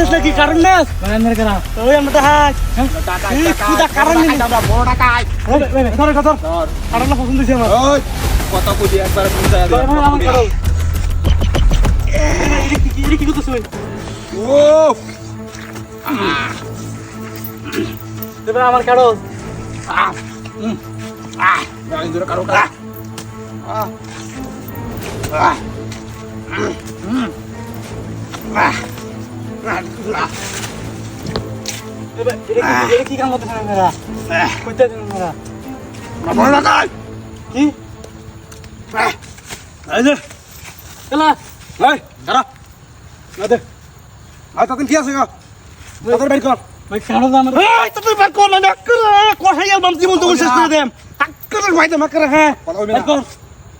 নেস নাকি কারণ নেস ওই আমরা দেখাই কুদা কারণ নেই বড় টাকায় ধর কারণটা পছন্দ হয়েছে আমার কত কোটি একবার পৌঁছায় আমার কারণ কি করতেছ ও এবার আমার কারণ গাড়ি ধরে কারো কা কি কাম করতেছেন আপনারা কইতেছেন আপনারা বড় টাকায় কি এই যে এলা এই দাঁড়া না দে আর তখন কি আছে গো তোদের বের কর ভাই কারণ আমার এই তো তুই বের কর না কোথায় গেল বাম জীবন তো শেষ করে দেম টাক্কর ভাই তো মাকরে হ্যাঁ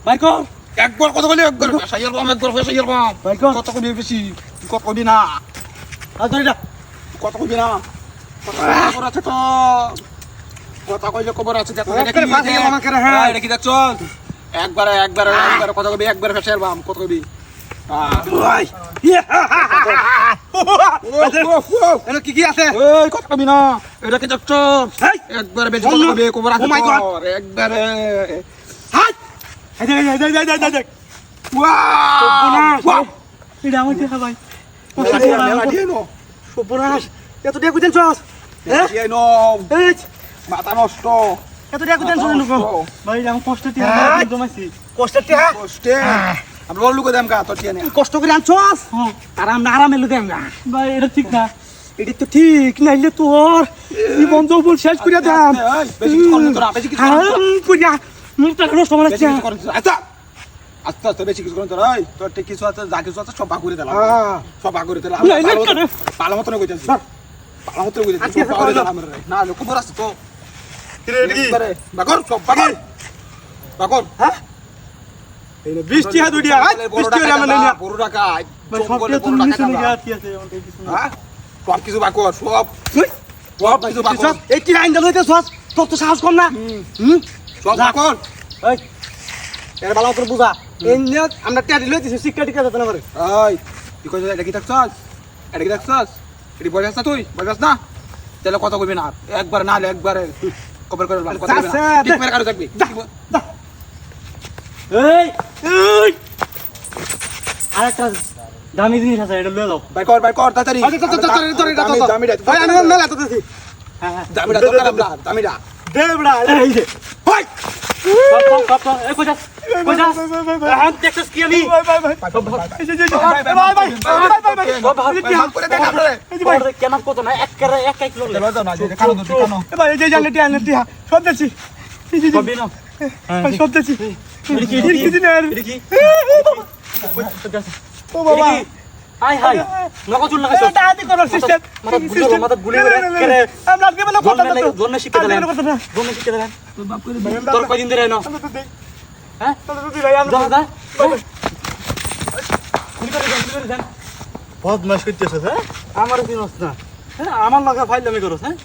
বাইর কর একবার কত কলি একবার ফেসাইল বাম একবার ফেসাইল বাম বাইর কর কত কলি বেশি কত কলি না আর ধরে যা কত কলি না কত খবর আছে তো কত কইলে খবর আছে দেখো এটা কি ফেসাইল বাম করে হ্যাঁ এটা কি দেখছ একবার কত কবি একবার ফেসাইল বাম কত কবি ভাই এনে কি আছে এই কত কবি না এটা কি দেখছ একবার বেশি কত কবি খবর আছে একবারে হাই দেখ ওয়াও এটা আমার দেখা ভাই নো সর্বনাশ এত টাকা কোথায় চস এই নো এই মাথা নষ্ট এত টাকা কোথায় চস নুকো ভাই আমি কষ্ট টিয়া জমাইছি কষ্ট টিয়া কষ্টে আমরা বল লুকো দাম কা তো টিয়া নে কষ্ট করে আনছস আরাম না আরামে লুকে আমরা ভাই এটা ঠিক না এটা তো ঠিক নাইলে তোর জীবন যৌবন শেষ করে দাম বেশি কিছু করতে তোরা বেশি কিছু করিয়া মুখটা নষ্ট করে বেশি কিছু করতে আচ্ছা আস্তে আস্তে বেশি কিছু করতে রাই তোর ঠিক কিছু আছে যা কিছু আছে সব ভাগ করে দিলাম সব ভাগ করে দিলাম ভালো মতন কইতাছি ভালো মতন কইতাছি সব ভাগ করে দিলাম না লোক বড় আছে তো বাগর সব বাগর বাগর হ্যাঁ এই 20 টাকা দুইটা 20 টাকা আমরা নেই না বড় টাকা সব দিয়ে তুমি নিচে নিয়ে আছি আছে আমাদের কিছু না হ্যাঁ সব কিছু বাগর সব সব কিছু বাগর এই কি আইন দাও এটা সস তোর তো সাহস কম না সব বাগর এই এর ভালো করে বুঝা এই নিয়ে আমরা টেডি লইতেছি শিক্ষা টিকা দিতে না পারে এই তুই কই এটা কি দেখছস এটা কি দেখছস এটি বয়স না তুই বয়স না তাহলে কথা কইবি না একবার না হলে একবারে কবর করে কথা কইবি না ঠিক মেরে কারো থাকবি এই আরেকটা দামি জিনিস আছে এটা লয়ে যাও বাই কর তাড়াতাড়ি দামি ভাই আমি মেলা তো দিছি দামিটা দরকার আমরা দামিটা দে বড়া এই যে ভাই সব এই কইছা হ্যাঁ দেখছস কি আমি কেন কত না এক কিলো এবার এই যে জানলে টিয়া সব দেখছি সব দেখছি ও বাবা হাই হাই নকল চুল লাগাইছো দাদি করার সিস্টেম মাথা গুলি করে কেরে আমরা আজকে বলে কথা তো জন্য শিখতে দেন জন্য শিখতে দেন তোর কয়দিন ধরে না হ্যাঁ তোর তো দিলাই আমরা যা বহুত মাস করতেছস হ্যাঁ আমার দিনস না হ্যাঁ আমার লাগা ফাইল আমি করছ হ্যাঁ